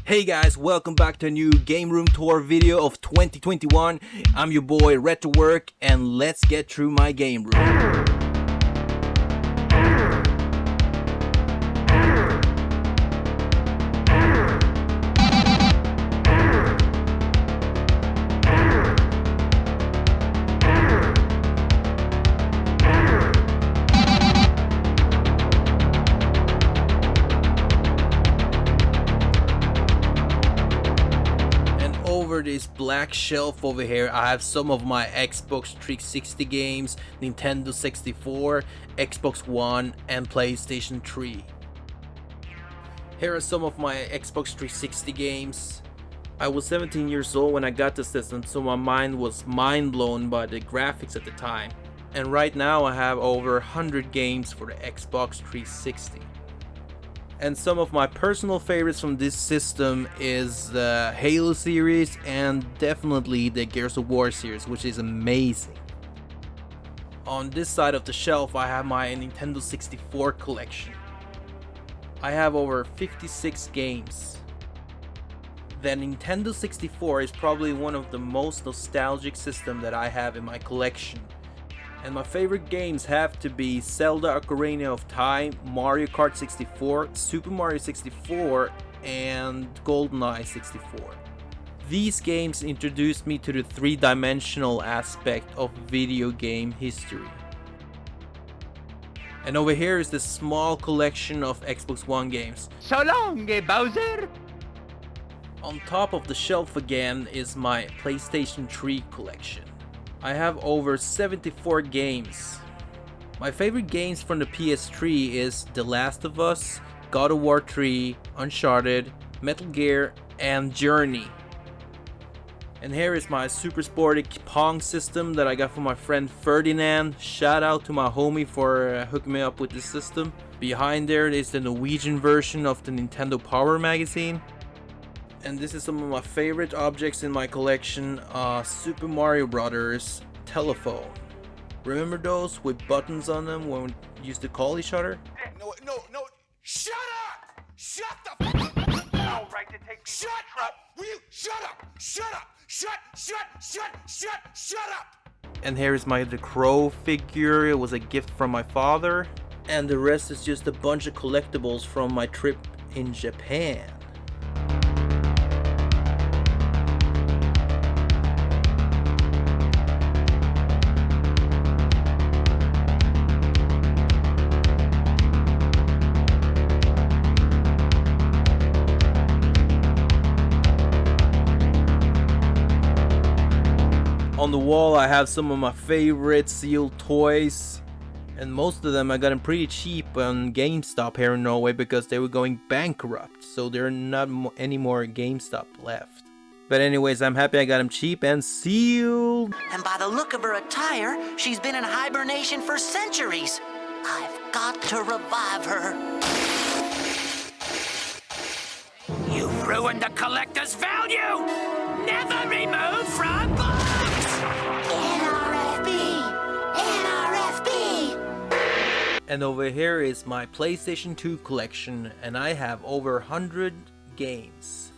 Hey guys, welcome back to a new game room tour video of 2021. I'm your boy Retrowork and let's get through my game room. Over this black shelf over here, I have some of my Xbox 360 games, Nintendo 64, Xbox One, and PlayStation 3. Here are some of my Xbox 360 games. I was 17 years old when I got the system, so my mind was mind blown by the graphics at the time. And right now I have over 100 games for the Xbox 360. And some of my personal favorites from this system is the Halo series and definitely the Gears of War series, which is amazing. On this side of the shelf I have my Nintendo 64 collection. I have over 56 games. The Nintendo 64 is probably one of the most nostalgic systems that I have in my collection. And my favorite games have to be Zelda Ocarina of Time, Mario Kart 64, Super Mario 64, and GoldenEye 64. These games introduced me to the three-dimensional aspect of video game history. And over here is the small collection of Xbox One games. So long, Bowser! On top of the shelf again is my PlayStation 3 collection. I have over 74 games. My favorite games from the PS3 is The Last of Us, God of War 3, Uncharted, Metal Gear, and Journey. And here is my super sporty Pong system that I got from my friend Ferdinand. Shout out to my homie for hooking me up with this system. Behind there is the Norwegian version of the Nintendo Power magazine. And this is some of my favorite objects in my collection, Super Mario Brothers telephone. Remember those with buttons on them when we used to call each other? No, shut up! Shut the f*** No right to take me Shut up! Will you shut up? Shut up! Shut up! And here is my The Crow figure. It was a gift from my father. And the rest is just a bunch of collectibles from my trip in Japan. On the wall I have some of my favorite sealed toys, and most of them I got them pretty cheap on GameStop here in Norway because they were going bankrupt, so there are not any more GameStop left. But anyways, I'm happy I got them cheap and sealed. And by the look of her attire, she's been in hibernation for centuries. I've got to revive her. You've ruined the collector's value! Never remove from box! And over here is my PlayStation 2 collection, and I have over 100 games.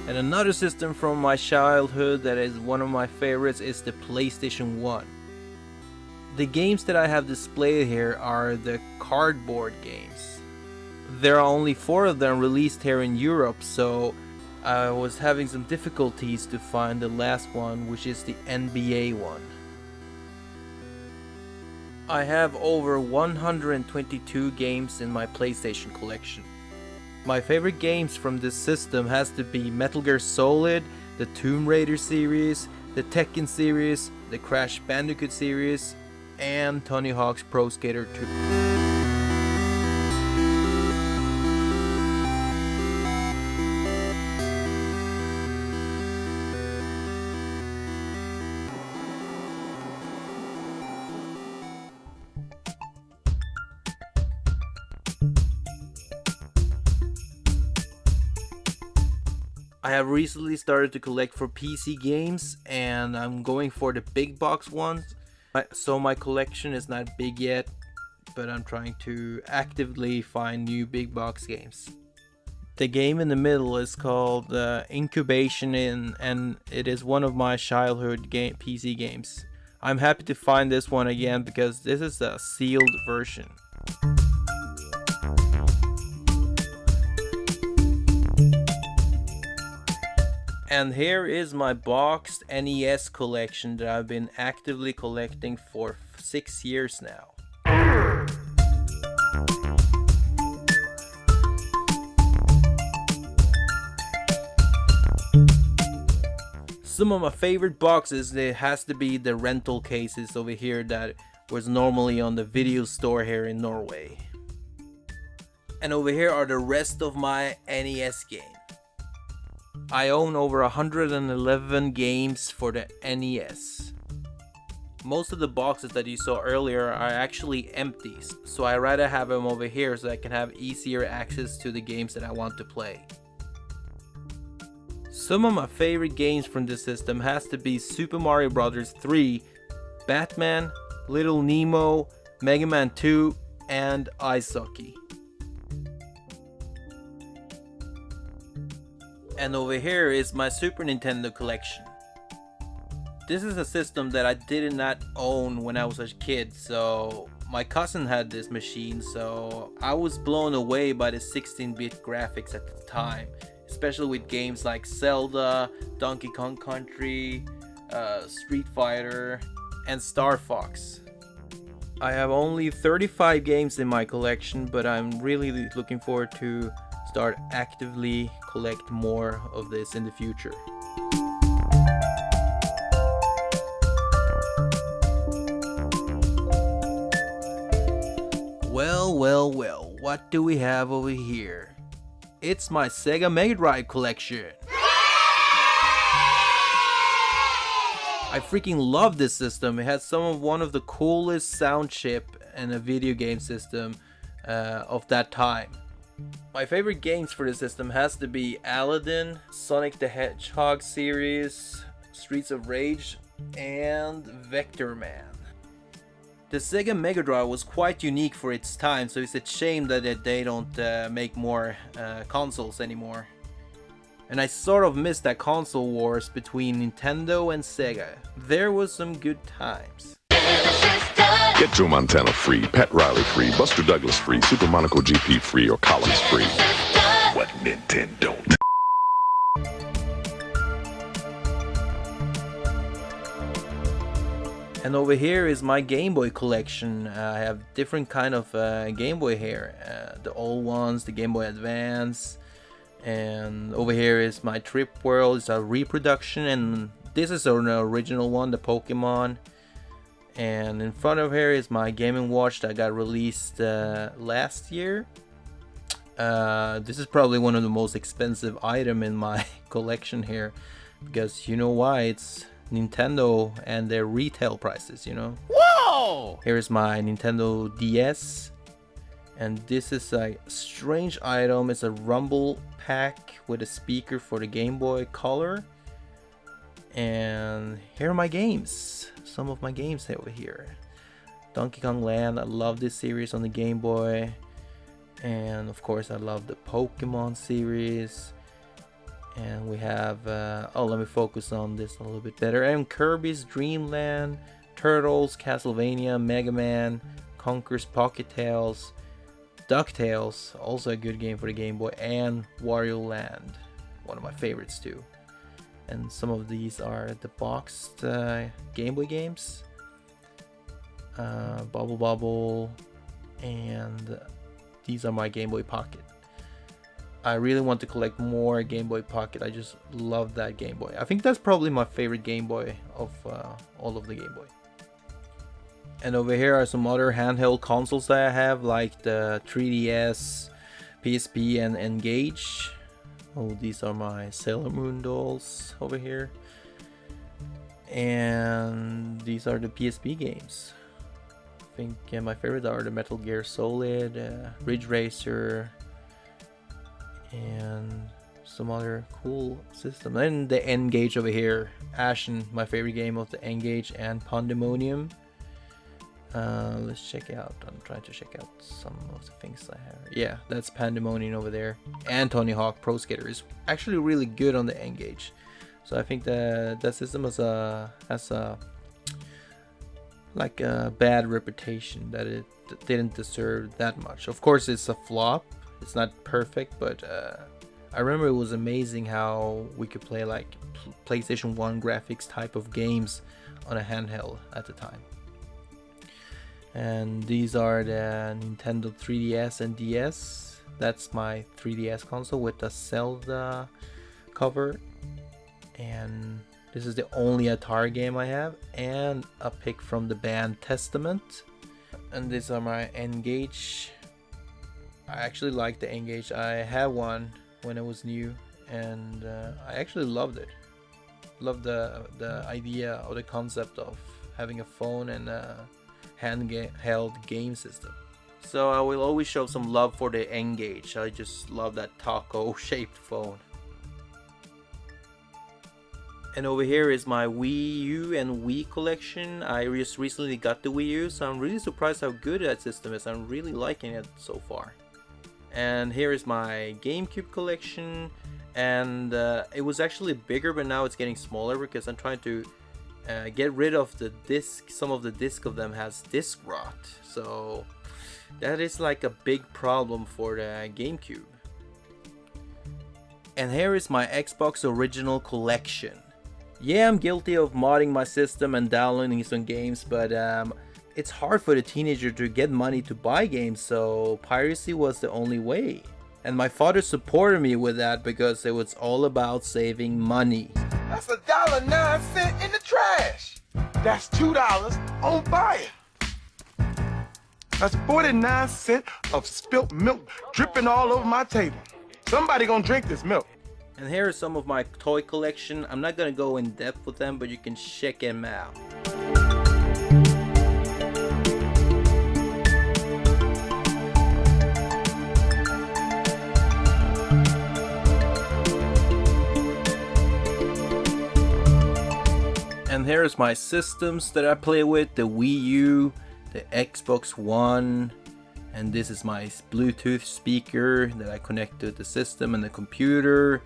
And another system from my childhood that is one of my favorites is the PlayStation 1. The games that I have displayed here are the cardboard games. There are only 4 of them released here in Europe, so I was having some difficulties to find the last one, which is the NBA one. I have over 122 games in my PlayStation collection. My favorite games from this system has to be Metal Gear Solid, the Tomb Raider series, the Tekken series, the Crash Bandicoot series, and Tony Hawk's Pro Skater 2. I have recently started to collect for PC games, and I'm going for the big box ones. So my collection is not big yet, but I'm trying to actively find new big box games. The game in the middle is called Incubation, and it is one of my childhood PC games. I'm happy to find this one again because this is a sealed version. And here is my boxed NES collection that I've been actively collecting for 6 years now. Some of my favorite boxes, it has to be the rental cases over here that was normally on the video store here in Norway. And over here are the rest of my NES games. I own over 111 games for the NES. Most of the boxes that you saw earlier are actually empty, so I rather have them over here so I can have easier access to the games that I want to play. Some of my favorite games from this system has to be Super Mario Bros. 3, Batman, Little Nemo, Mega Man 2, and Ice Hockey. And over here is my Super Nintendo collection. This is a system that I did not own when I was a kid, so my cousin had this machine, so I was blown away by the 16-bit graphics at the time, especially with games like Zelda, Donkey Kong Country, Street Fighter, and Star Fox. I have only 35 games in my collection, but I'm really looking forward to start actively collect more of this in the future. Well, what do we have over here? It's my Sega Mega Drive collection. I freaking love this system. It has one of the coolest sound chip in a video game system of that time. My favorite games for the system has to be Aladdin, Sonic the Hedgehog series, Streets of Rage, and Vector Man. The Sega Mega Drive was quite unique for its time, so it's a shame that they don't make more consoles anymore. And I sort of missed that console wars between Nintendo and Sega. There was some good times. Get Joe Montana free, Pat Riley free, Buster Douglas free, Super Monaco GP free, or Collins free. What Nintendo? And over here is my Game Boy collection. I have different kind of Game Boy here. The old ones, the Game Boy Advance. And over here is my Trip World. It's a reproduction, and this is an original one, the Pokemon. And in front of here is my Game & Watch that got released last year. This is probably one of the most expensive item in my collection here, because you know why? It's Nintendo and their retail prices, you know. Whoa! Here's my Nintendo DS, and this is a strange item. It's a rumble pack with a speaker for the Game Boy Color. And here are my games. Some of my games over here. Donkey Kong Land, I love this series on the Game Boy. And of course I love the Pokemon series. And we have, let me focus on this a little bit better. And Kirby's Dream Land, Turtles, Castlevania, Mega Man, Conker's Pocket Tales, DuckTales, also a good game for the Game Boy, and Wario Land, one of my favorites too. And some of these are the boxed Game Boy games. Bubble Bobble, and these are my Game Boy Pocket. I really want to collect more Game Boy Pocket. I just love that Game Boy. I think that's probably my favorite Game Boy of all of the Game Boy. And over here are some other handheld consoles that I have, like the 3DS, PSP, and Engage. Oh, these are my Sailor Moon dolls over here. And these are the PSP games. I think my favorite are the Metal Gear Solid, Ridge Racer, and some other cool system. And the N-Gage over here, Ashen, my favorite game of the N-Gage, and Pandemonium. Let's check out. I'm trying to check out some of the things I have. Yeah, that's Pandemonium over there. And Tony Hawk Pro Skater is actually really good on the N-Gage. So I think that system has a like a bad reputation, that it didn't deserve that much. Of course, it's a flop. It's not perfect, but I remember it was amazing how we could play like PlayStation 1 graphics type of games on a handheld at the time. And these are the Nintendo 3DS and DS. That's my 3DS console with the Zelda cover. And this is the only Atari game I have, and a pick from the band Testament. And these are my N-Gage. I actually like the N-Gage. I had one when it was new, and I actually loved it. Loved the idea or the concept of having a phone and a handheld game system. So I will always show some love for the N-Gage. I just love that taco-shaped phone. And over here is my Wii U and Wii collection. I just recently got the Wii U, so I'm really surprised how good that system is. I'm really liking it so far. And here is my Gamecube collection. And it was actually bigger, but now it's getting smaller because I'm trying to get rid of the disc. Some of the disc of them has disc rot. So that is like a big problem for the Gamecube. And here is my Xbox original collection. Yeah, I'm guilty of modding my system and downloading some games, but it's hard for the teenager to get money to buy games, so piracy was the only way. And my father supported me with that because it was all about saving money. That's $1.09 in the trash. That's $2 on fire. That's 49 cents of spilt milk dripping all over my table. Somebody gonna drink this milk. And here are some of my toy collection. I'm not gonna go in depth with them, but you can check them out. And here's my systems that I play with: the Wii U, the Xbox One, and this is my Bluetooth speaker that I connect to the system and the computer.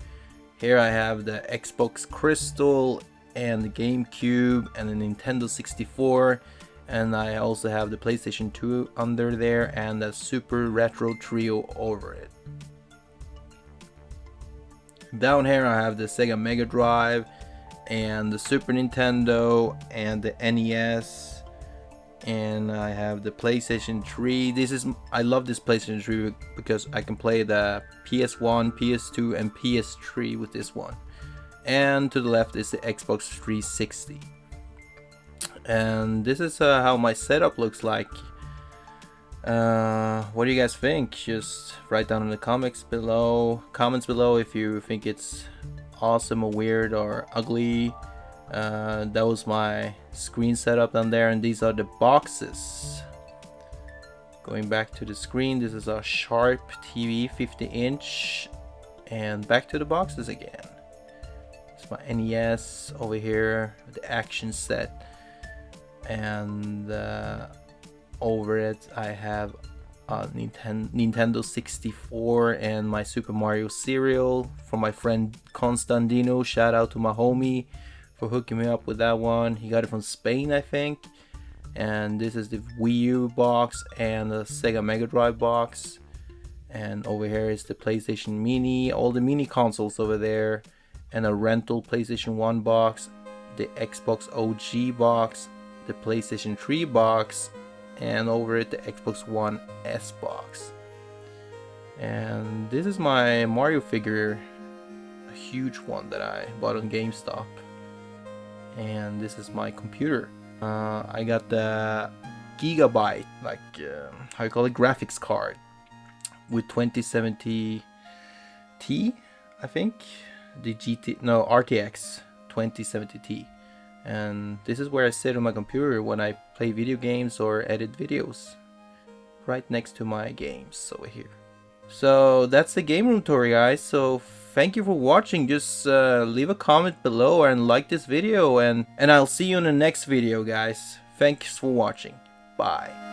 Here I have the Xbox Crystal and the Gamecube and the Nintendo 64, and I also have the PlayStation 2 under there and the Super Retro Trio over it. Down here I have the Sega Mega Drive and the Super Nintendo and the NES. And I have the PlayStation 3. I love this PlayStation 3 because I can play the PS1, PS2 and PS3 with this one. And to the left is the Xbox 360. And this is how my setup looks like. What do you guys think? Just write down in the comments below if you think it's awesome or weird or ugly. That was my screen setup down there, and these are the boxes. Going back to the screen, this is a Sharp TV 50-inch, and back to the boxes again. It's my NES over here, the action set, and over it I have a Nintendo 64 and my Super Mario cereal from my friend Constantino. Shout out to my homie for hooking me up with that one. He got it from Spain, I think. And this is the Wii U box and the Sega Mega Drive box. And over here is the PlayStation Mini, all the mini consoles over there, and a rental PlayStation 1 box, the Xbox OG box, the PlayStation 3 box, and over it the Xbox One S box. And this is my Mario figure, a huge one that I bought on GameStop. And this is my computer. I got the Gigabyte, like how you call it, graphics card with 2070 Ti, I think, the RTX 2070 Ti. And this is where I sit on my computer when I play video games or edit videos, right next to my games over here. So that's the game room tour, guys. So thank you for watching. Just leave a comment below and like this video, and I'll see you in the next video, guys. Thanks for watching. Bye.